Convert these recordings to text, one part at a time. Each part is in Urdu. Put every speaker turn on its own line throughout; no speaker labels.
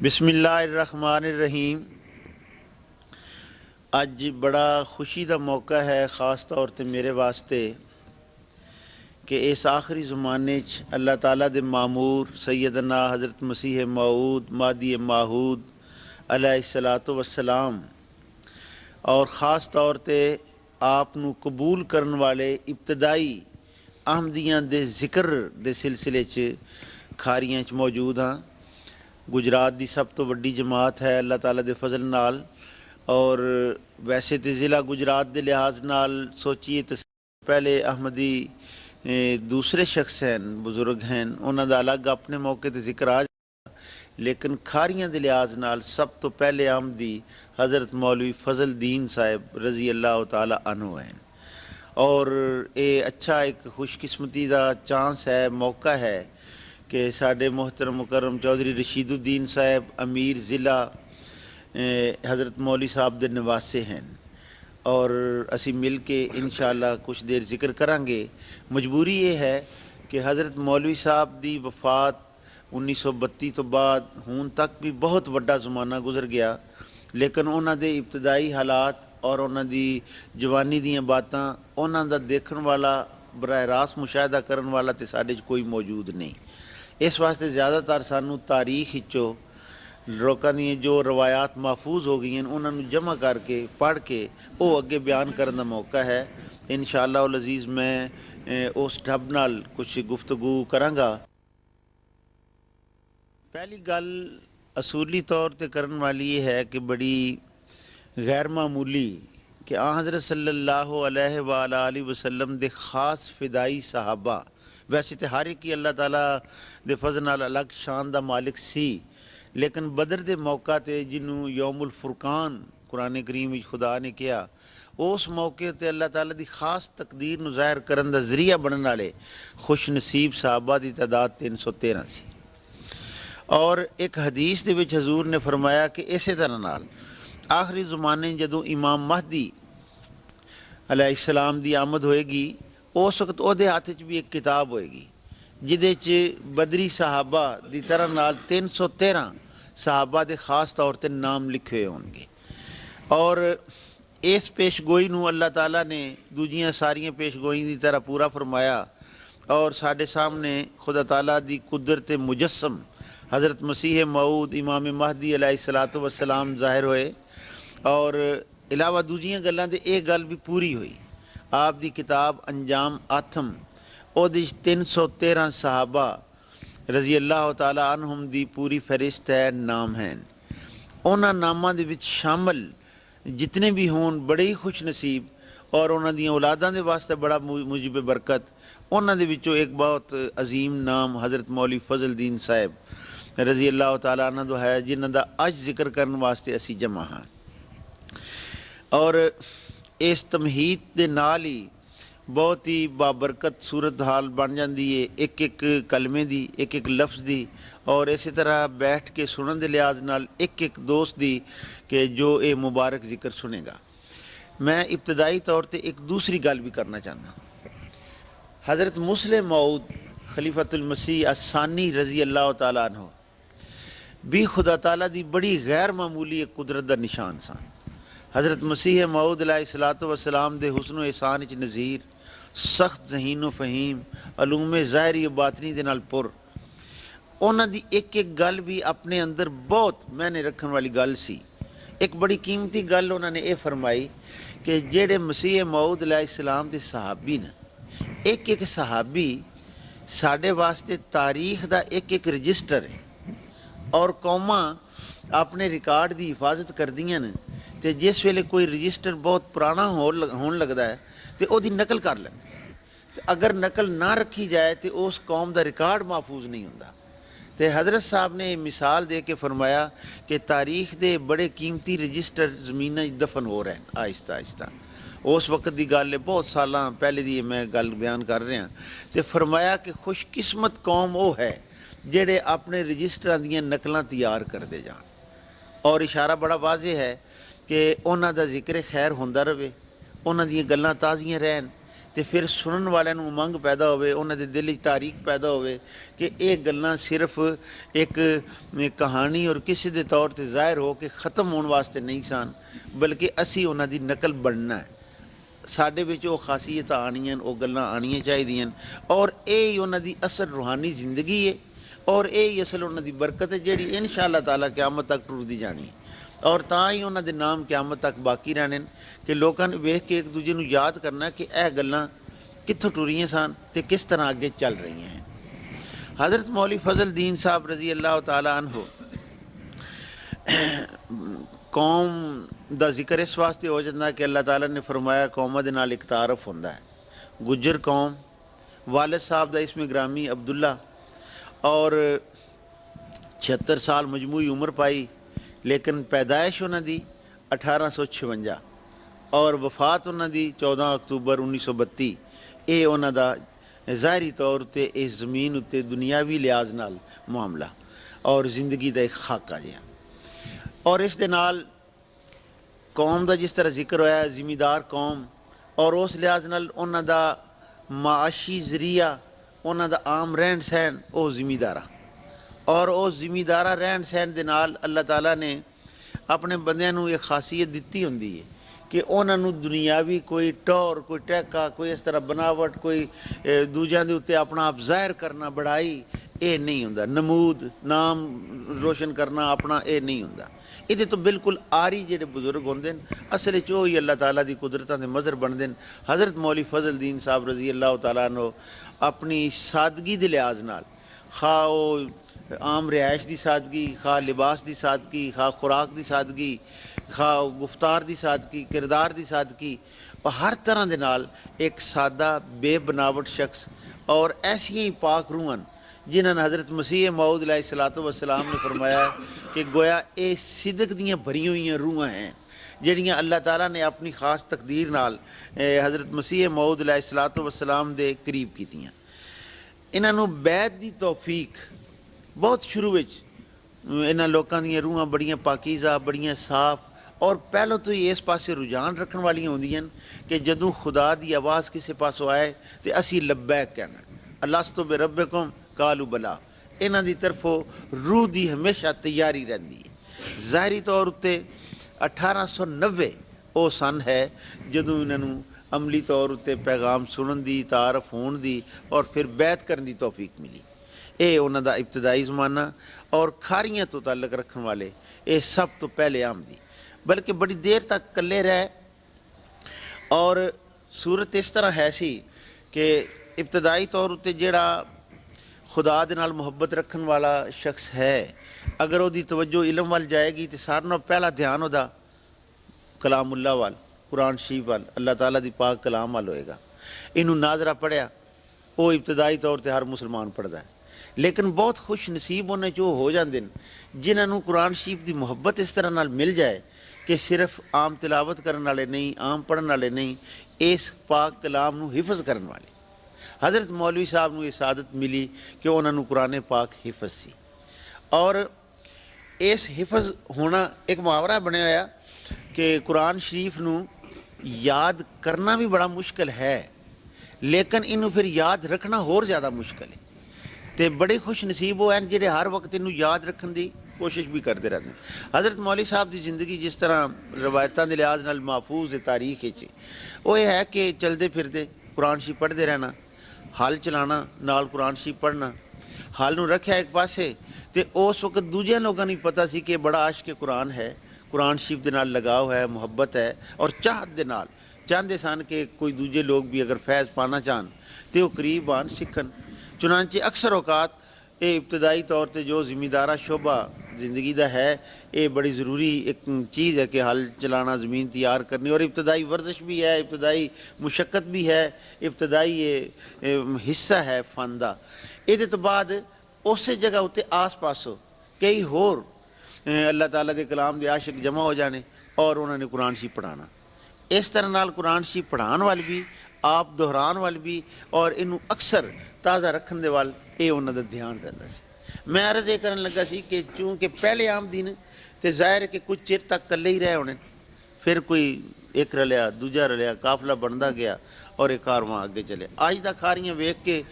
بسم اللہ الرحمن الرحیم۔ اج بڑا خوشی دا موقع ہے خاص طور تے میرے واسطے کہ اس آخری زمانے اللہ تعالیٰ دے معمور سیدنا حضرت مسیح موعود مہدی ماحود علیہ الصلاۃ والسلام اور خاص طور تے آپ نو قبول کرن والے ابتدائی احمدیاں دے ذکر دے سلسلے کھاریاں موجود ہاں۔ گجرات دی سب تو وڈی جماعت ہے اللہ تعالیٰ دے فضل نال، اور ویسے تے ضلع گجرات دے لحاظ نال سوچیے تو پہلے احمدی دوسرے شخص ہیں، بزرگ ہیں، انہاں دا الگ اپنے موقع تے ذکر آ جائے، لیکن کھاریاں دے لحاظ نال سب تو پہلے احمدی حضرت مولوی فضل الدین صاحب رضی اللہ تعالیٰ عنہ ہیں، اور یہ اچھا ایک خوش قسمتی دا چانس ہے، موقع ہے کہ ساڈے محترم مکرم چودھری رشید الدین صاحب امیر ضلع حضرت مولوی صاحب دے نواسے ہیں، اور اسی مل کے انشاءاللہ کچھ دیر ذکر کریں گے۔ مجبوری یہ ہے کہ حضرت مولوی صاحب دی وفات 1932 تو بعد ہون تک بھی بہت وڈا زمانہ گزر گیا، لیکن انہاں دے ابتدائی حالات اور انہاں دی جوانی دیاں باتاں انہاں دا دیکھن والا براہ راست مشاہدہ کرن والا تے ساڈے کوئی موجود نہیں۔ اس واسطے زیادہ تر سانو تاریخ ہچو لوکاں دی جو روایات محفوظ ہو گئی ہیں انہاں نو جمع کر کے پڑھ کے وہ اگے بیان کرن دا موقع ہے۔ انشاءاللہ العزیز میں اس ڈھب نال کچھ گفتگو کراں گا۔ پہلی گل اصولی طور تے کرن والی یہ ہے کہ بڑی غیر معمولی کہ آن حضرت صلی اللہ علیہ وآلہ وسلم دے خاص فدائی صحابہ، ویسے تے ہر ایک ہی اللہ تعالیٰ دے فضل نال الگ شان دا مالک سی، لیکن بدر دے موقع تے جنہوں یوم الفرقان قرآن کریم وچ خدا نے کیا، اس موقع تے اللہ تعالیٰ دی خاص تقدیر نو ظاہر کرن دا ذریعہ بنن والے خوش نصیب صحابہ دی تعداد 313 سی، اور ایک حدیث دے وچ حضور نے فرمایا کہ اسی طرح نال آخری زمانے جدوں امام مہدی علیہ السلام دی آمد ہوئے گی، اس وقت او دے ہاتھ بھی ایک کتاب ہوئے گی جدے بدری صحابہ دی طرح نال 313 صحابہ دے خاص طور تے نام لکھے ہون گے، اور اس پیش گوئی نو اللہ تعالیٰ نے دوجیاں ساریاں پیش گوئیں دی طرح پورا فرمایا، اور ساڈے سامنے خدا تعالیٰ دی قدرت مجسم حضرت مسیح موعود امام مہدی علیہ الصلاۃ والسلام ظاہر ہوئے، اور علاوہ دوجیاں گلاں دے ایک گل بھی پوری ہوئی۔ آپ دی کتاب انجام آتھم او دی 313 صحابہ رضی اللہ تعالیٰ عنہم دی پوری فہرست ہے، نام ہیں، انہاں ناماں دے وچ شامل جتنے بھی ہون بڑے ہی خوش نصیب اور انہاں دیاں اولاداں دے واسطے بڑا موجب برکت، انہاں دے وچوں ایک بہت عظیم نام حضرت مولوی فضل الدین صاحب رضی اللہ تعالیٰ عنہ دو ہے، جنہاں دا اج ذکر کرن واسطے اسی جمع ہاں، اور اس تمہید دے نال ہی بہت ہی بابرکت صورتحال بن جاندی ہے، ایک ایک کلمے دی، ایک ایک لفظ دی، اور اسی طرح بیٹھ کے سنن دے لحاظ نال ایک ایک دوست دی کہ جو اے مبارک ذکر سنے گا۔ میں ابتدائی طور تے ایک دوسری گل بھی کرنا چاہتا ہوں۔ حضرت مسلم موعود خلیفۃ المسیح الثانی رضی اللہ تعالیٰ عنہ بھی خدا تعالیٰ دی بڑی غیر معمولی ایک قدرت دا نشان سان۔ حضرت مسیح موعود علیہ الصلاۃ والسلام دے حسن و احسان وچ نظیر، سخت ذہین و فہیم، علوم ظاہری و باطنی دے نال پر، انہاں دی ایک ایک گل بھی اپنے اندر بہت معنی رکھن والی گل سی۔ ایک بڑی قیمتی گل انہاں نے یہ فرمائی کہ جڑے مسیح موعود علیہ السلام دے صحابی نا، ایک ایک صحابی ساڈے واسطے تاریخ دا ایک ایک رجسٹر ہے، اور قوماں اپنے ریکارڈ دی حفاظت کردیاں نے، تے جس ویلے کوئی رجسٹر بہت پرانا ہون لگتا ہے تے او دی نقل کر لیندے، تے اگر نقل نہ رکھی جائے تے اس قوم دا ریکارڈ محفوظ نہیں ہوندا۔ تے حضرت صاحب نے مثال دے کے فرمایا کہ تاریخ دے بڑے قیمتی رجسٹر زمیناں دفن ہو رہے ہیں آہستہ آہستہ، اس وقت دی گل ہے، بہت سالاں پہلے دی میں گل بیان کر رہا، تے فرمایا کہ خوش قسمت قوم وہ ہے جڑے اپنے رجسٹراں دیاں نقلاں تیار کردے جان، اور اشارہ بڑا واضح ہے کہ انہاں دا ذکر خیر ہوندا رہے، انہاں دیاں گلاں تازیاں رہن، تو پھر سنن والے نوں امنگ پیدا ہوئے، انہاں دے دل وچ تاریخ پیدا ہوئے کہ یہ گلاں صرف ایک کہانی اور کسی دے طور تے ظاہر ہو کے ختم ہونے واسطے نہیں سن، بلکہ اسی انہاں دی نقل بننا ہے، ساڈے وچ وہ خاصیت آنیاں، وہ گلاں آنیاں چاہیدیاں، اور یہی انہاں دی اصل روحانی زندگی ہے، اور یہی اصل انہاں دی برکت ہے جیڑی انشاءاللہ تعالیٰ قیامت تک ٹردی جانی ہے، اور تاں ہی انہاں دے نام قیامت تک باقی رہنے کہ لوکاں نے ویکھ کے ایک دوجے نوں یاد کرنا کہ اے گلاں کتھوں ٹریاں سن تے کس طرح اگے چل رہی ہیں۔ حضرت مولوی فضل الدین صاحب رضی اللہ تعالیٰ عنہ قوم دا ذکر اس واسطے ہو جاتا ہے کہ اللہ تعالیٰ نے فرمایا قوماں دے نال ایک تعارف ہوندا ہے۔ گجر قوم، والد صاحب دا اسم گرامی عبداللہ، اور 76 سال مجموعی عمر پائی، لیکن پیدائش انہاں دی 1856 اور وفات انہاں دی 14 اکتوبر 1932۔ یہ انہاں دا ظاہری طور تے اس زمین اتے دنیاوی لحاظ نال معاملہ اور زندگی دا ایک خاکہ جہا، اور اس دے نال قوم دا جس طرح ذکر ہویا ہے زمیندار قوم، اور اس لحاظ نال انہاں دا معاشی ذریعہ، انہاں دا عام رہن سہن وہ زمیندارہ، اور اس زمیندارہ رہن سہن دے نال اللہ تعالیٰ نے اپنے بندیاں نوں ایک خاصیت دتی ہوندی ہے کہ انہاں نوں دنیاوی کوئی ٹور، کوئی ٹیکا، کوئی اس طرح بناوٹ، کوئی دوجیاں دے اتے اپنا آپ ظاہر کرنا، بڑائی، اے نہیں ہوندا، نمود، نام روشن کرنا اپنا، اے نہیں ہوندا۔ یہ تو بالکل آری جڑے بزرگ ہوندے اصل وچ وہی اللہ تعالیٰ دی قدرتاں دے مظہر بنتے ہیں۔ حضرت مولوی فضل الدین صاحب رضی اللہ تعالیٰ عنہ اپنی سادگی دے لحاظ نال، خواہ وہ عام رہائش دی سادگی، خواہ لباس دی سادگی، خواہ خوراک دی سادگی، خواہ گفتار دی سادگی، کردار دی سادگی، اور ہر طرح دے نال ایک سادہ بے بناوٹ شخص، اور ایسی پاک روحاں جنہاں نے حضرت مسیح موعود علیہ الصلوۃ والسلام نے فرمایا ہے کہ گویا اے صدق دیاں بھری ہوئی روحاں ہیں جہڑیاں اللہ تعالیٰ نے اپنی خاص تقدیر نال حضرت مسیح موعود علیہ الصلوۃ والسلام دے قریب کیتیاں۔ انہاں نوں بیعت دی توفیق بہت شروع وچ انہاں لوکاں دیاں روحاں بڑیاں پاکیزہ، بڑیاں صاف، اور پہلوں تو ہی اس پاسے رجحان رکھن والیاں ہوندیاں کہ جدوں خدا دی آواز کسے پاسوں آئے تے اسی لبیک کہنا، الستُ بربکم قالوا بلا، انہاں دی طرفوں روح دی ہمیشہ تیاری رہندی ہے۔ ظاہری طور تے 1890 او سن ہے جدوں انہاں نوں عملی طور تے پیغام سنن دی، تعارف ہون دی، اور پھر بیعت کرن دی توفیق ملی۔ اے انہاں دا ابتدائی زمانہ، اور کھاریاں تو تعلق رکھن والے اے سب تو پہلے آمدی، بلکہ بڑی دیر تک کلے رہے، اور صورت اس طرح ہے سی کہ ابتدائی طور تے جڑا خدا دے نال محبت رکھن والا شخص ہے، اگر وہ دی توجہ علم وال جائے گی تو سارے نال پہلا دھیان ہودا کلام اللہ وال، قرآن شریف وال، اللہ تعالیٰ دی پاک کلام وال ہوئے گا۔ انہوں ناظرہ پڑھیا، وہ ابتدائی طور تے ہر مسلمان پڑھدا ہے، لیکن بہت خوش نصیب انہیں جو ہو جاندے جنہاں نوں قرآن شریف دی محبت اس طرح نال مل جائے کہ صرف عام تلاوت کرن والے نہیں، عام پڑھن والے نہیں، اس پاک کلام نوں حفظ کرن والے۔ حضرت مولوی صاحب نوں یہ سعادت ملی کہ انہاں نوں قرآن پاک حفظ سی، اور اس حفظ ہونا ایک محاورہ بنیا ہوا کہ قرآن شریف نوں یاد کرنا بھی بڑا مشکل ہے، لیکن انہوں پھر یاد رکھنا اور زیادہ مشکل ہے، تے بڑے خوش نصیب وہ ہیں جڑے ہر وقت انہوں یاد رکھن دی کوشش بھی کرتے رہتے ہیں۔ حضرت مولوی صاحب دی زندگی جس طرح روایتاں دے لحاظ نال محفوظ ہے تاریخ وچ، وہ یہ ہے کہ چلدے پھردے قرآن شریف پڑھتے رہنا، حال چلانا نال قرآن شریف پڑھنا، حال نوں رکھیا ایک پاسے، تے اس وقت دوجے لوگوں نہیں پتہ سی کہ بڑا عاشق قرآن ہے، قرآن شریف دے نال لگاؤ ہے، محبت ہے، اور چاہت دے نال چاہتے سن کہ کوئی دوجے لوگ بھی اگر فیض پانا چاہن تو وہ قریب آن سکھن۔ چنانچہ اکثر اوقات یہ ابتدائی طور تے جو زمیندارہ شعبہ زندگی دا ہے، یہ بڑی ضروری ایک چیز ہے کہ حل چلانا، زمین تیار کرنی، اور ابتدائی ورزش بھی ہے، ابتدائی مشقت بھی ہے، ابتدائی حصہ ہے فن دا۔ یہ تو بعد اسی جگہ اتنے آس پاسوں کئی ہور اللہ تعالیٰ دے کلام دے عاشق جمع ہو جانے، اور انہوں نے قرآن شریف پڑھانا۔ اس طرح نال قرآن شریف پڑھان وال بھی، آپ دہران وال بھی، اور انہوں اکثر تازہ رکھن دے وال یہ انہوں دا دھیان رہتا سی۔ میں عرض یہ کرن لگا سی کہ چونکہ پہلے عام دن تے ظاہر ہے کہ کچھ چر تک کلے ہی رہے ہونے، پھر کوئی ایک رلیا دوجا رلیا قافلہ بنتا گیا اور ایک کارواں اگے چلے. اج دا کھاریاں ویکھ کے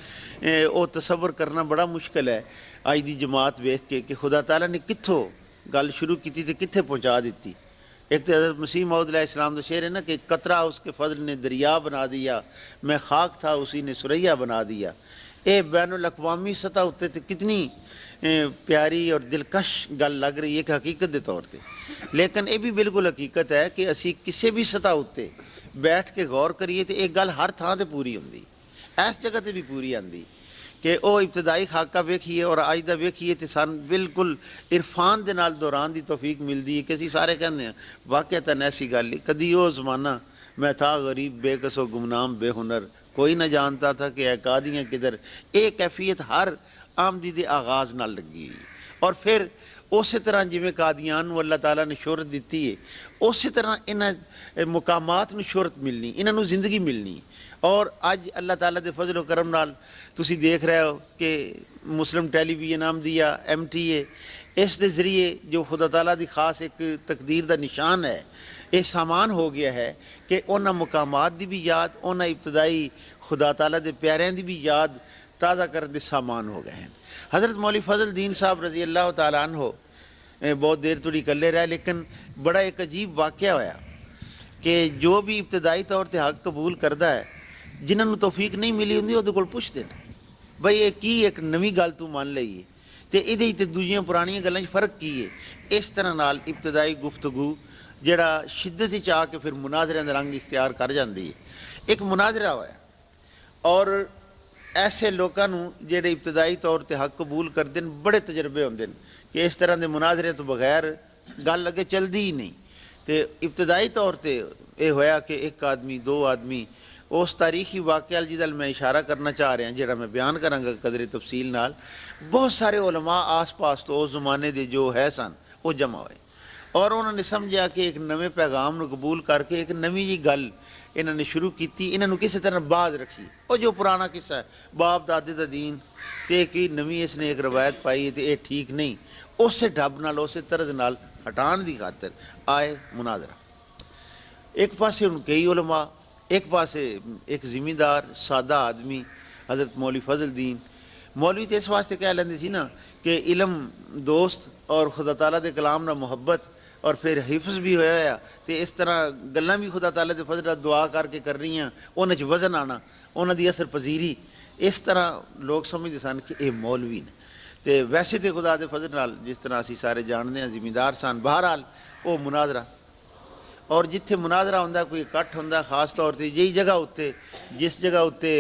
وہ تصور کرنا بڑا مشکل ہے اج دی جماعت ویکھ کے کہ خدا تعالیٰ نے کتھوں گل شروع کی تے کتھے پہنچا دیتی. ایک تو حضرت مسیح موعود علیہ السلام کا شعر ہے نا کہ قطرہ اس کے فضل نے دریا بنا دیا, میں خاک تھا اسی نے سریا بنا دیا. اے بین الاقوامی سطح اتنے تے کتنی پیاری اور دلکش گل لگ رہی ہے کہ حقیقت دے طور تے, لیکن یہ بھی بالکل حقیقت ہے کہ اسی کسی بھی سطح اتنے بیٹھ کے غور کریے تو ایک گل ہر تھان تے پوری ہوندی, اس جگہ تے بھی پوری آندی کہ وہ ابتدائی خاکہ ویکھیے اور اج دا ویکھیے تے سان بالکل عرفان دے نال دوران دی توفیق ملدی ہے کہ اسی سارے کہندے ہیں واقعتاً ایسی گل نہیں. کدی وہ زمانہ میں تھا غریب بے کس و گمنام بے ہنر, کوئی نہ جانتا تھا کہ اے قادیاں کدھر. ایک کیفیت ہر آمدی دے آغاز نال لگی اور پھر اسی طرح جویں قادیان نو اللہ تعالیٰ نے شہرت دیتی ہے اسی طرح انہاں مقامات نو شہرت ملنی, انہاں نو زندگی ملنی. اور اج اللہ تعالیٰ دے فضل و کرم نال تسی دیکھ رہے ہو کہ مسلم ٹیلی ویژن آمدیا MTA اس دے ذریعے جو خدا تعالیٰ دی خاص ایک تقدیر دا نشان ہے, یہ سامان ہو گیا ہے کہ انہاں مقامات دی بھی یاد, انہاں ابتدائی خدا تعالیٰ دے پیاریاں دی بھی یاد تازہ کرنے دے سامان ہو گئے ہیں. حضرت مولوی فضل الدین صاحب رضی اللہ تعالیٰ عنہ بہت دیر توڑی کلے رہے, لیکن بڑا ایک عجیب واقعہ ہویا کہ جو بھی ابتدائی طور تے حق قبول کردا ہے جنہاں نو توفیق نہیں ملی ہوندی وہ کول پوچھتے ہیں بھئی یہ کی ایک نویں گل تو مان لئی تے ایدے تے دوجیاں پرانیاں گلاں فرق کی ہے. اس طرح نال ابتدائی گفتگو جڑا شدت وچ آ کے پھر مناظرے دا رنگ اختیار کر جاندی ہے. ایک مناظرہ ہویا اور ایسے لوکاں نو جڑے ابتدائی طور تے حق قبول کردے بڑے تجربے ہوندے کہ اس طرح دے مناظرے تو بغیر گل اگے چلدی ہی نہیں. تے ابتدائی طور تے یہ ہویا کہ ایک آدمی دو آدمی اس تاریخی واقعہ جدل میں اشارہ کرنا چاہ رہا ہوں جڑا میں بیان کروں گا قدر تفصیل نال. بہت سارے علماء آس پاس تو اس زمانے دے جو ہے سن وہ جمع ہوئے اور انہوں نے سمجھا کہ ایک نویں پیغام نو قبول کر کے ایک نویں جی گل انہوں نے شروع کی, انہوں نے کسی طرح باز رکھی. وہ جو پرانا قصہ ہے باپ دادے دا دین تے کہ نویں اس نے ایک روایت پائی ہے تے یہ ٹھیک نہیں, اسے ڈھب نال اسے طرز نال ہٹان دی خاطر آئے مناظرہ. ایک پاسے ان کئی علماء, ایک پاسے ایک ذمہ دار سادہ آدمی حضرت مولوی فضل الدین. مولوی تو اس واسطے کہہ لیندے سی نا کہ علم دوست اور خدا تعالیٰ دے کلام نہ محبت اور پھر حفظ بھی ہویا تے اس طرح گلاں بھی خدا تعالیٰ دے فضل دعا کر کے کر رہی ہیں, انہاں وچ وزن آنا, انہاں دی اثر پذیری. اس طرح لوگ سمجھتے سن کہ اے مولوی نے. تے ویسے تے خدا دے فضل نال جس طرح اسی سارے جانتے ہیں ذمہ دار سن. بہرحال وہ مناظرہ اور جتھے مناظرہ ہوندا کوئی اکٹھ ہوندا خاص طور تے جہی جگہ اتنے جس جگہ اتنے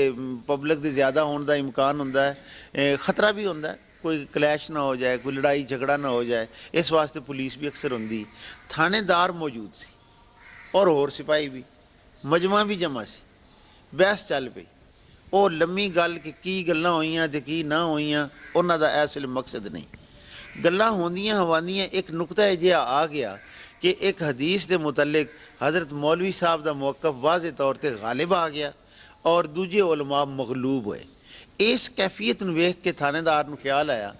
پبلک دے زیادہ ہون دا امکان ہوندا ہے, خطرہ بھی ہوندا ہے کوئی کلیش نہ ہو جائے, کوئی لڑائی جھگڑا نہ ہو جائے. اس واسطے پولیس بھی اکثر ہوندی, تھانے دار موجود سی اور سپاہی بھی, مجمع بھی جمع سی. بحث چل پئی وہ لمی گل کہ کی گلاں ہوئیاں تے کی نہ ہوئیاں انہاں دا اس ویلے مقصد نہیں. گلاں ہوندیاں ہواندیاں ایک نقطہ جہا آ گیا کہ ایک حدیث دے متعلق حضرت مولوی صاحب دا موقف واضح طور تے غالب آ گیا اور دوجے علماء مغلوب ہوئے. اس کیفیت نو ویکھ کے تھانے دار نو خیال آیا,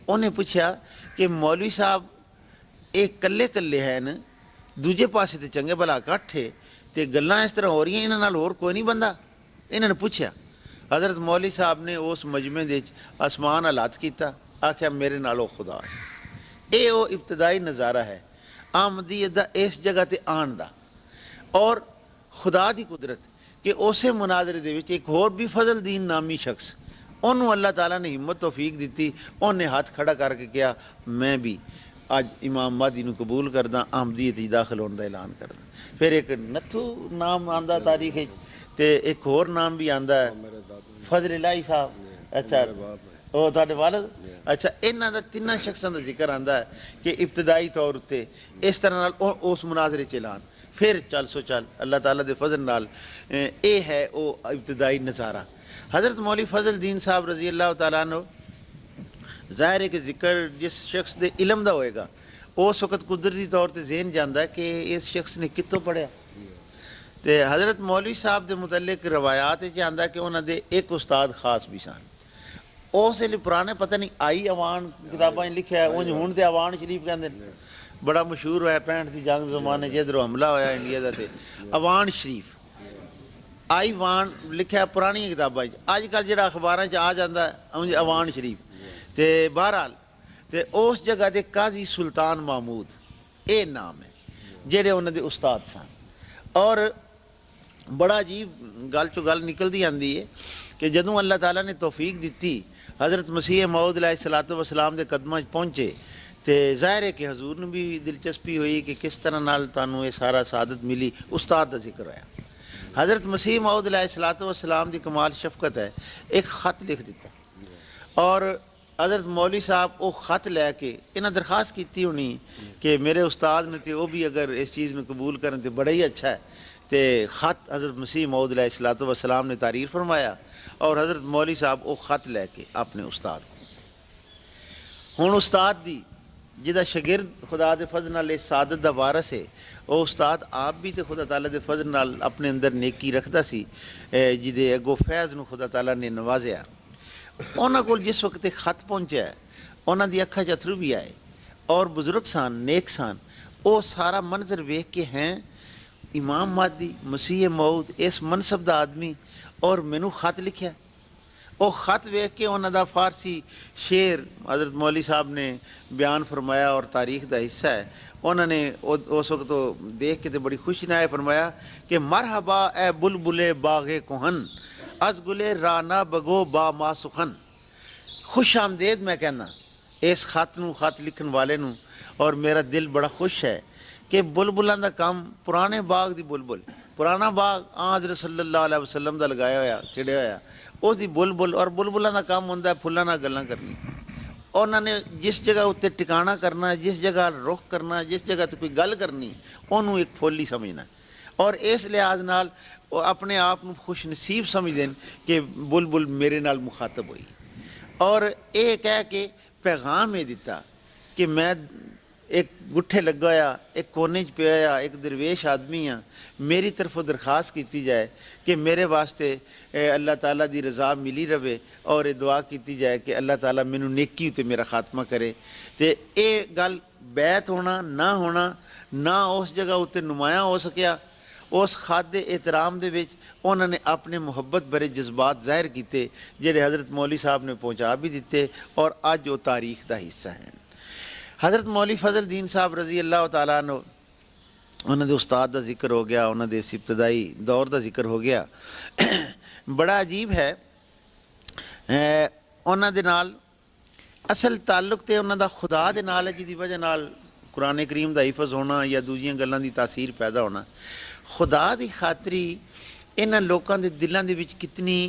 انہیں پوچھا کہ مولوی صاحب ایک کلے کلے ہیں نا, دوجے پاسے تے چنگے بھلا اکٹھ ہے تے گلاں اس طرح ہو رہی ہیں, انہاں نال ہور کوئی نہیں بندہ؟ انہوں نے پوچھا. حضرت مولوی صاحب نے اس مجمع دے آسمان حالات کیتا, آکھیا میرے نالو خدا ہے. اے وہ ابتدائی نظارہ ہے آمدیت دا اس جگہ تے آن دا اور خدا دی قدرت کہ اسے مناظرے دے وچ ایک اور بھی فضل الدین نامی شخص انہوں اللہ تعالیٰ نے ہمت توفیق دیتی, انہیں ہاتھ کھڑا کر کے کیا میں بھی آج امام مہدی نو قبول کردا, احمدیت ہی داخل ہونے دا اعلان کردا. پھر ایک نتھو نام آندا تاریخ تے ایک اور نام بھی آندا ہے فضل الہی صاحب. اچھا وہ تھوڑے والد, اچھا انہاں دا تیناں شخصاں دا ذکر آندا ہے کہ ابتدائی طور تے اس طرح نال اس مناظرے چ اعلان. پھر چل سو چل اللہ تعالیٰ دے فضل نال اے ہے او ابتدائی نظارہ. حضرت مولوی فضل الدین صاحب رضی اللہ تعالیٰ عنہ ظاہر ہے کہ ذکر جس شخص دے علم دا ہوئے گا اس وقت قدرتی طور تے ذہن جاندا ہے کہ اس شخص نے کتوں پڑھیا. تے حضرت مولوی صاحب دے متعلق روایات وچ آندا ہے کہ انہاں دے ایک استاد خاص بھی سن. اس لیے پرانے پتہ نہیں آئی اوان کتاباں لکھیا ہے, اونج ہن تے اوان شریف کہندے نے, بڑا مشہور ہوا 65 کی جنگ زمانے جدھر حملہ ہوا انڈیا کا تے اوان شریف آئی وان لکھا ہے پرانی کتابیں اج کل جہاں اخبار آ جاتا ہے اوان شریف تے بہرحال تے اس جگہ دے قاضی سلطان محمود اے نام ہے جہے انہوں دے استاد سن اور بڑا عجیب گل چو گل نکلتی آتی ہے کہ جدوں اللہ تعالیٰ نے توفیق دیتی حضرت مسیح موعود علیہ الصلوۃ والسلام دے قدماں پہنچے تے ظاہر ہے کہ حضور نے بھی دلچسپی ہوئی کہ کس طرح نال تانوں یہ سارا سعادت ملی استاد کا ذکر ہوا حضرت مسیح موعود علیہ الصلوۃ والسلام دی کمال شفقت ہے ایک خط لکھ دیتا اور حضرت مولوی صاحب وہ خط لے کے انہیں درخواست کیتی ہونی کہ میرے استاد نے تے وہ بھی اگر اس چیز میں قبول کریں تو بڑا ہی اچھا ہے تے خط حضرت مسیح موعود علیہ الصلوۃ والسلام نے تعریر فرمایا اور حضرت مولوی صاحب وہ خط لے کے اپنے استاد کو ہوں استاد دی جہاں شگرد خدا دے فضل نال اس سعادت دا وارث ہے وہ استاد آپ بھی تے خدا تعالیٰ دے فضل نال اپنے اندر نیکی رکھدا سی جہدے اگو فیض نو خدا تعالیٰ نے نوازیا انہاں کول جس وقت خط پہنچیا ہے انہاں دی اکھاں چ اتھرو بھی آئے اور بزرگ سان نیک سان وہ سارا منظر ویکھ کے ہیں امام مہدی مسیح موعود اس منصب دا آدمی اور مینوں خط لکھیا وہ خط ویکھ کے انہاں دا فارسی شعر حضرت مولوی صاحب نے بیان فرمایا اور تاریخ دا حصہ ہے انہوں نے اس وقت تو دیکھ کے تے بڑی خوشی نائے فرمایا کہ مرحبا اے بلبل باغ کوہن از گلے رانا بگو با ما سخن خوش آمدید میں کہنا اس خط نو خط لکھن والے نو اور میرا دل بڑا خوش ہے کہ بلبلاں دا کام پرانے باغ دی بلبل پرانا باغ حضرت صلی اللہ علیہ وسلم دا لگایا ہویا کھڑیا ہویا اس دی بلبل اور بلبلاں دا کام ہوندا ہے پھلاں نال گلاں کرنی انہوں نے جس جگہ اتنے ٹکانا کرنا جس جگہ رخ کرنا جس جگہ تے کوئی گل کرنی انہوں ایک پھول ہی سمجھنا اور اس لحاظ نال وہ اپنے آپ کو خوش نصیب سمجھ دیں کہ بلبل میرے نال مخاطب ہوئی اور یہ کہہ کے پیغام یہ دیتا کہ میں ایک گٹھے لگا ہوا ایک کونے چ پیا ہوا ایک درویش آدمی ہاں میری طرف درخواست کیتی جائے کہ میرے واسطے اللہ تعالیٰ دی رضا ملی رہے اور یہ دعا کیتی جائے کہ اللہ تعالیٰ مینوں نیکی تے میرا خاتمہ کرے تے اے گل بیعت ہونا نہ اس جگہ اتنے نمایاں ہو سکیا اس خط دے احترام دے وچ انہوں نے اپنے محبت بھرے جذبات ظاہر کیتے جڑے حضرت مولوی صاحب نے پہنچا بھی دیتے اور اج وہ تاریخ دا حصہ ہیں حضرت مولوی فضل الدین صاحب رضی اللہ تعالیٰ عنہ انہوں دے استاد دا ذکر ہو گیا انہوں دے اس ابتدائی دور دا ذکر ہو گیا بڑا عجیب ہے انہوں دے نال اصل تعلق تے انہوں دا خدا دے نال ہے جی وجہ نال قرآن کریم دا حفظ ہونا یا دوجیاں گلاں دی تاثیر پیدا ہونا خدا دی خاطری انہاں لوکاں دے دلاں دے وچ کتنی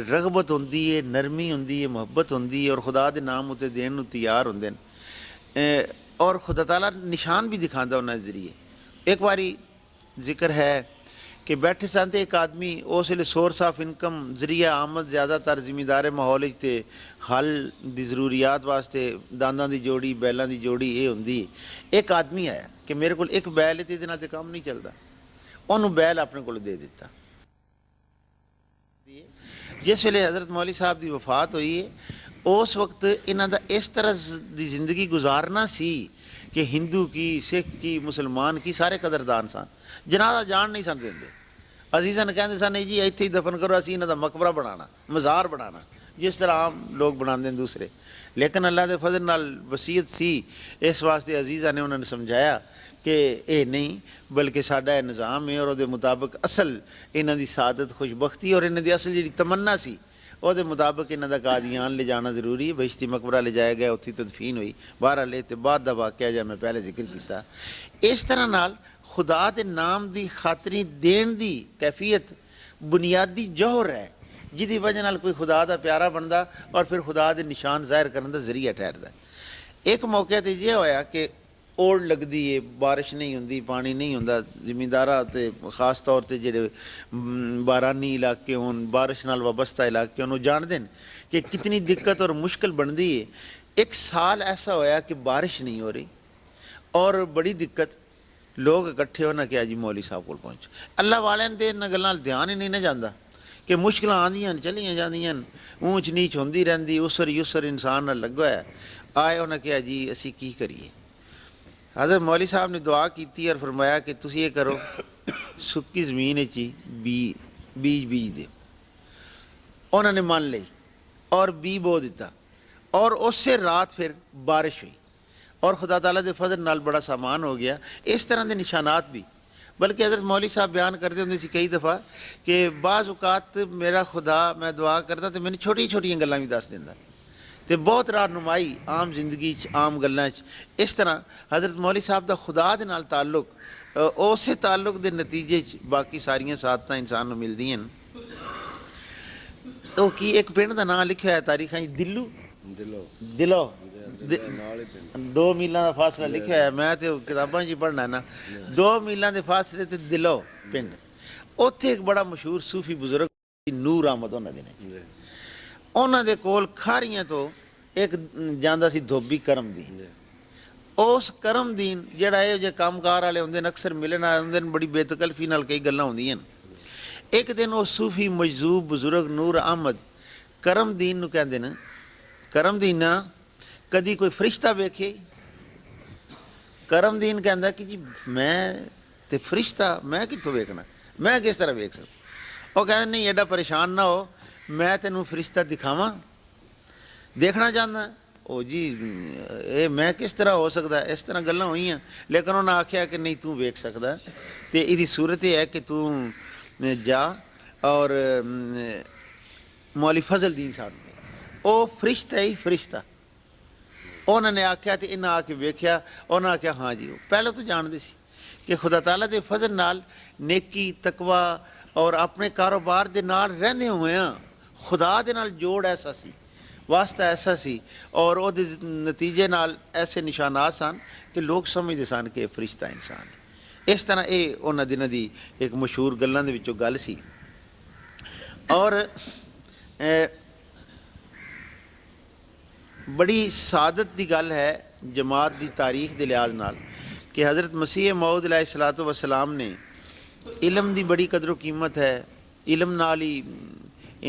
رغبت ہوندی ہے نرمی ہوندی ہے محبت ہوندی ہے اور خدا دے نام اتے دین نو تیار ہوندے اور خدا تعالیٰ نشان بھی دکھاندا انہاں دے ذریعے ایک باری ذکر ہے کہ بیٹھے سن ایک آدمی اس ویلے سورس آف انکم ذریعہ آمد زیادہ تر زمیندار ماحول تے حل دی ضروریات واسطے دانداں دی جوڑی بیلاں دی جوڑی یہ ہوندی ایک آدمی آیا کہ میرے کو ایک بیل ہے تے نال تے کام نہیں چلدا انہوں بیل اپنے کو دے دیتا جس ویلے حضرت مولوی صاحب دی وفات ہوئی ہے اس وقت انہاں دا اس طرح دی زندگی گزارنا سی کہ ہندو کی سکھ کی مسلمان کی سارے قدردان سن جنازہ جان نہیں سن دیندے عزیزاً کہندے سن نہیں جی ایتھے ہی دفن کرو اسی انہاں دا مقبرہ بنانا مزار بنانا جس طرح عام لوگ بناندے دوسرے لیکن اللہ دے فضل نال وصیت سی اس واسطے عزیزاں نے انہوں نے سمجھایا کہ اے نہیں بلکہ ساڈا یہ نظام ہے اور دے مطابق اصل انہاں دی سعادت خوشبختی اور انہاں دی اصل جڑی تمنا سی وہ دے مطابق انہاں دا قادیان لے جانا ضروری ہے بہشتی مقبرہ لے جایا گیا اتھی تدفین ہوئی بہرحال تے بعد دا واقعہ جا میں پہلے ذکر کیتا اس طرح نال خدا دے نام دی خاطری دین دی کیفیت بنیادی جوہر ہے جدی وجہ نال کوئی خدا دا پیارا بندا اور پھر خدا دے نشان ظاہر کرنے دا ذریعہ ٹھہردا ہے ایک موقع تے یہ ہویا کہ اوڑ لگدی ہے بارش نہیں ہوندی پانی نہیں ہوندا زمینداراں تے خاص طور تے جڑے بارانی علاقے ہون بارش نال وابستہ علاقے ہون وہ جان دین کہ کتنی دقت اور مشکل بندی ہے ایک سال ایسا ہویا کہ بارش نہیں ہو رہی اور بڑی دقت لوگ اکٹھے ہونا کہ جی مولوی صاحب کو پہنچ اللہ والے دے انہاں گلاں دھیان ہی نہیں نہ جاندا کہ مشکل آندیاں چلیاں جاندیاں اونچ نیچ ہوندی رہندی اسر یسر انسان نال لگا ہے آئے انہاں کہا جی اسی کی کریے حضرت مولوی صاحب نے دعا کی تھی اور فرمایا کہ تسی یہ کرو سکی زمین چی بیج دے. انہوں نے مان لی اور بی بو دیتا اور اس سے رات پھر بارش ہوئی اور خدا تعالیٰ دے فضل نال بڑا سامان ہو گیا. اس طرح دے نشانات بھی بلکہ حضرت مولوی صاحب بیان کرتے ہوندے سی کئی دفعہ کہ بعض اوقات میرا خدا میں دعا کرتا تو میں نے چھوٹی چھوٹیاں گلاں بھی دس دینا تے بہت رہنمائی عام زندگی عام گلاں اس طرح حضرت مولوی صاحب دا خدا دے نال تعلق اسے تعلق دے نتیجے باقی ساریاں سعادتاں انسان نوں ملدیاں. تو کی ایک پنڈ دا نام لکھا ہے تاریخاں دلو 2 میلاں دا فاصلہ لکھا ہے. میں تے کتاباں جی پڑھنا ہے نا 2 میلاں دے فاصلے تے دلو پنڈ. اوتھے ایک بڑا مشہور صوفی بزرگ نور احمد انہاں دے نے. انہاں دے کول کھاریاں تو ایک جاندا سی دھوبی کرم دی. اس کرم دین جڑا اے جے کامکار والے ہوندے اکثر ملن والے ہوندے بڑی بے تکلفی نال کئی گلاں ہوندیاں. ایک دن وہ صوفی مجذوب بزرگ نور احمد کرم دین نو کہندے نا کرم دین کدی کوئی فرشتہ ویکھے؟ کرم دین کہندا کہ جی میں تے فرشتہ میں کتوں ویکھنا میں کس طرح ویکھ سکتا. وہ کہندے نہیں ایڈا پریشان نہ ہو میں تینوں فرشتہ دکھاواں دیکھنا چاہنا. او جی اے میں کس طرح ہو سکتا ہے؟ اس طرح گلاں ہوئیاں لیکن انہوں نے آکھیا کہ نہیں تو ویکھ سکدا تے ایدی صورت یہ ہے کہ تو جا اور مولوی فضل دین صاحب او فرشتہ ہی فرشتہ. انہوں نے آکھیا تے انہاں آ کے ویکھیا. انہوں نے آکھیا ہاں جی پہلے تو جاندے سی کہ خدا تعالیٰ دے فضل نال نیکی تقوی اور اپنے کاروبار دے نال رہندے ہوئے ہاں خدا دے نال جوڑ ایسا سی واسطہ ایسا سی اور او دے نتیجے نال ایسے نشانات سن کہ لوگ سمجھدے سن کہ فرشتہ انسان ہے. اس طرح اے انہاں دناں دی ایک مشہور گلاں دے وچوں گل سی. اور بڑی سعادت دی گل ہے جماعت دی تاریخ دے لحاظ نال کہ حضرت مسیح موعود علیہ الصلوۃ والسلام نے علم دی بڑی قدر و قیمت ہے. علم نال ہی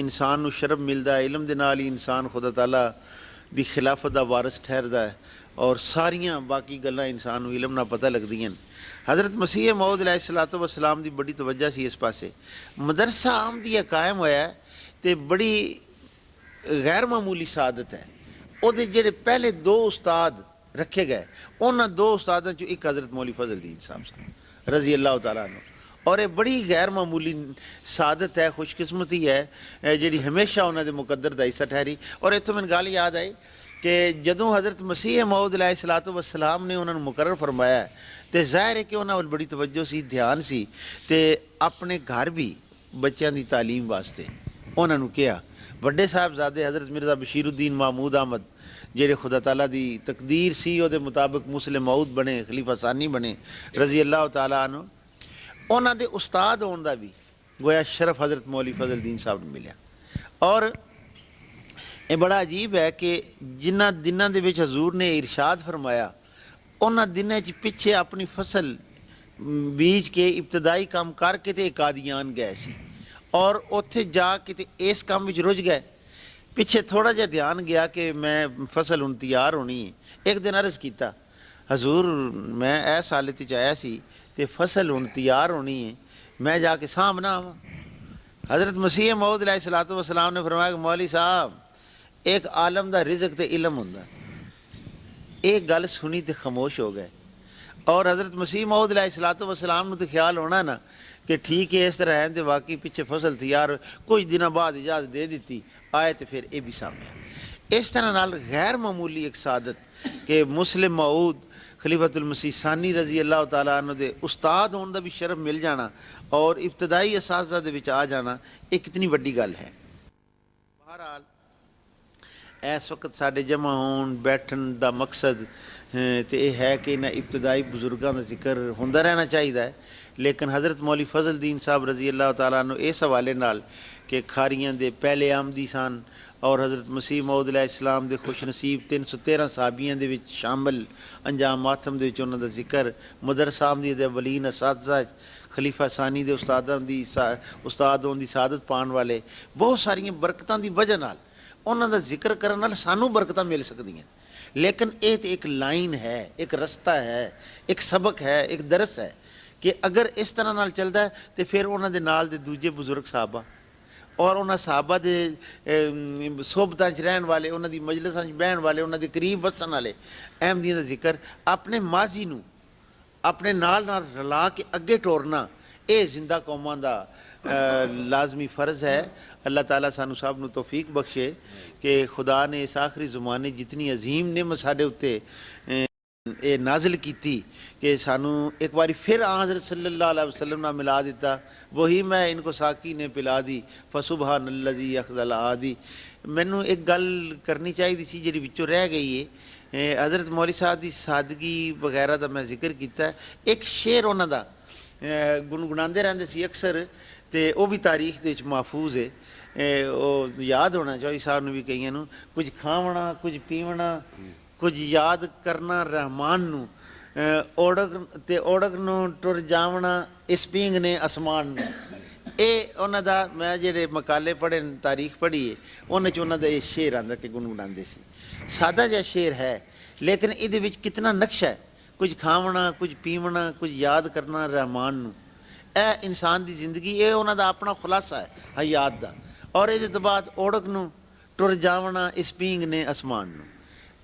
انسان نو شرف ملدا ہے. علم دے نال ہی انسان خدا تعالیٰ دی خلافت دا وارث ٹھہردا ہے اور ساریاں باقی گلاں انسان نو علم نہ پتہ لگدیاں. حضرت مسیح موعود علیہ الصلوۃ والسلام دی بڑی توجہ سی اس پاسے. مدرسہ احمدیہ قائم ہویا ہے تے بڑی غیر معمولی سعادت ہے. او دے جڑے پہلے 2 استاد رکھے گئے انہاں 2 استاداں چوں ایک حضرت مولوی فضل دین صاحب رضی اللہ تعالیٰ عنہ. اور یہ بڑی غیر معمولی سعادت ہے خوش قسمتی ہے جڑی ہمیشہ انہاں دے مقدر دا حصہ ٹھہری. اور اتوں میں گل یاد آئی کہ جدوں حضرت مسیح موعود علیہ الصلوۃ والسلام نے انہوں نے مقرر فرمایا تے ظاہر ہے کہ انہاں ول بڑی توجہ سی دھیان سی تے اپنے گھر بھی بچیاں دی تعلیم واسطے انہوں نے کیا. وڈے صاحبزادے حضرت مرزا بشیر الدین محمود احمد جڑے خدا تعالیٰ دی تقدیر سی او دے مطابق مسلم موعود بنے خلیفہ ثانی بنے رضی اللہ تعالیٰ عنہ. انہاں دے استاد ہون دا بھی گویا شرف حضرت مولوی فضل دین صاحب نے ملیا. اور یہ بڑا عجیب ہے کہ جنہ دنوں دے وچ حضور نے ارشاد فرمایا انہاں دنوں چ پیچھے اپنی فصل بیج کے ابتدائی کام کر کے تے قادیان گئے سی اور اتھے جا کے تے اس کام وچ رج گئے. پیچھے تھوڑا جہا دھیان گیا کہ میں فصل ہن تیار ہونی ہے. ایک دن عرض کیتا حضور میں ایس حالت وچ آیا سی تے فصل ہن تیار ہونی ہے میں جا کے سامنا آواں. حضرت مسیح موعود علیہ الصلوۃ والسلام نے فرمایا کہ مولوی صاحب ایک عالم دا رزق تے علم ہوندا. ایک گل سنی تے خاموش ہو گئے. اور حضرت مسیح موعود علیہ الصلوۃ والسلام نے تو خیال ہونا نا کہ ٹھیک ہے اس طرح ہے تے واقعی پیچھے فصل تیار کچھ دنوں بعد اجازت دے دیتی آئے تے پھر یہ بھی سامنے. اس طرح نال غیر معمولی ایک سعادت کہ مسلم موعود خلیفۃ المسیح ثانی رضی اللہ تعالیٰ عنہ دے استاد ہون دا بھی شرف مل جانا اور ابتدائی اساتذہ دے وچ آ جانا ایک کتنی وڈی گل ہے. بہرحال اس وقت ساڈے جمع ہون بیٹھن دا مقصد تے یہ ہے کہ انہاں ابتدائی بزرگاں دا ذکر ہوندا رہنا چاہیے ہے. لیکن حضرت مولوی فضل دین صاحب رضی اللہ تعالیٰ عنہ اس حوالے نال کہ کھاریاں دے پہلے آمدی سن اور حضرت مسیح موعود علیہ السلام دے خوش نصیب 313 صحابیاں دے وچ شامل انجام ماتم دے وچ انہاں دا ذکر مدرسہ احمدیہ دے اولین اساتذہ خلیفہ ثانی دے استادوں دی سعادت پان والے بہت ساریاں برکتاں دی وجہ نال انہاں دا ذکر کرن نال سانوں برکتاں مل سکدیاں. لیکن یہ تو ایک لائن ہے، ایک رستہ ہے، ایک سبق ہے، ایک درس ہے کہ اگر اس طرح نال چلتا ہے تو پھر انہوں دے نال دے دوجے بزرگ صحابہ اور انہاں صحابہ دے صحبتاں چ رہن والے، انہاں دی مجلساں چ بہن والے، انہاں دے قریب وسن والے احمدیاں دا ذکر اپنے ماضی نو اپنے نال رلا کے اگے ٹورنا، اے زندہ قوماں دا لازمی فرض ہے۔ اللہ تعالیٰ سانو سب نو توفیق بخشے کہ خدا نے اس آخری زمانے جتنی عظیم نعمت ساڈے اتے اے نازل کیتی کہ سانو ایک باری پھر حضرت صلی اللہ علیہ وسلم نہ ملا دیتا، وہی میں ان کو ساقی نے پلا دی، فسبحان الذی اخذل عادی۔ مینوں ایک گل کرنی چاہیے سی جڑی وچوں رہ گئی ہے، حضرت مولوی صاحب دی سادگی وغیرہ دا میں ذکر کیتا ہے، ایک شعر انہاں دا گنگناندے رہندے سی اکثر، تے وہ بھی تاریخ دے وچ محفوظ ہے، وہ یاد ہونا چاہیے صاحب نو بھی کئیاں نو، کچھ کھاونا کچھ پیونا کچھ یاد کرنا رحمان نو، اوڑک نو ٹر جاونا اس پینگ نے اسمان نو۔ اے انہاں دا میں جڑے مقالے پڑھے تاریخ پڑھی ہے انہاں چ انہاں دا یہ شعر آندا کہ گنگناندے سی، سادہ جہا شعر ہے لیکن ادھے وچ کتنا نقشہ ہے، کچھ کھاونا کچھ پیونا کچھ یاد کرنا رحمان نو۔ اے انسان دی زندگی، اے انہاں دا اپنا خلاصہ ہے حیات دا، اور ادھے تو بعد اوڑک نو ٹر جاونا اس پینگ نے اسمان نو۔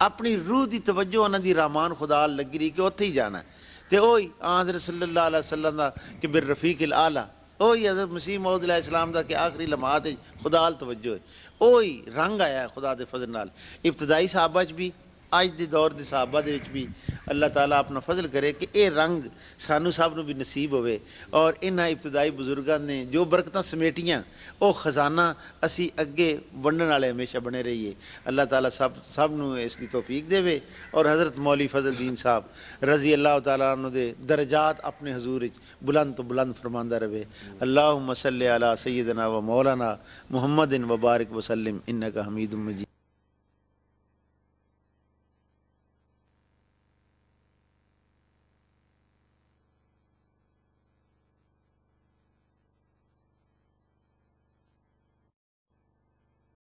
اپنی روح دی توجہ انہاں دی رحمان خدا لگی رہی کہ اتھے ہی جانا ہے، تے اوہی حضرت صلی اللہ علیہ وسلم دا کہ بالرفیق الاعلیٰ، اوہی حضرت مسیح موعود علیہ السلام دا کہ آخری لمحات خدا ال توجہ ہے، اوہی رنگ آیا ہے خدا دے فضل نال۔ ابتدائی صحابہ چ بھی اج دے دور دے صحابہ دے وچ بھی اللہ تعالیٰ اپنا فضل کرے کہ اے رنگ سانو سب نو بھی نصیب ہوئے، اور انہاں ابتدائی بزرگاں نے جو برکتاں سمیٹیاں او خزانہ اسی اگے ونڈن والے ہمیشہ بنے رہیے۔ اللہ تعالیٰ سب نو اس کی توفیق دے، اور حضرت مولوی فضل الدین صاحب رضی اللہ تعالیٰ عنہ دے درجات اپنے حضور وچ بلند تو بلند فرماندہ رہے۔ اللہم صلی علی سیدنا و مولانا محمد و بارک وسلم انک حمید مجید۔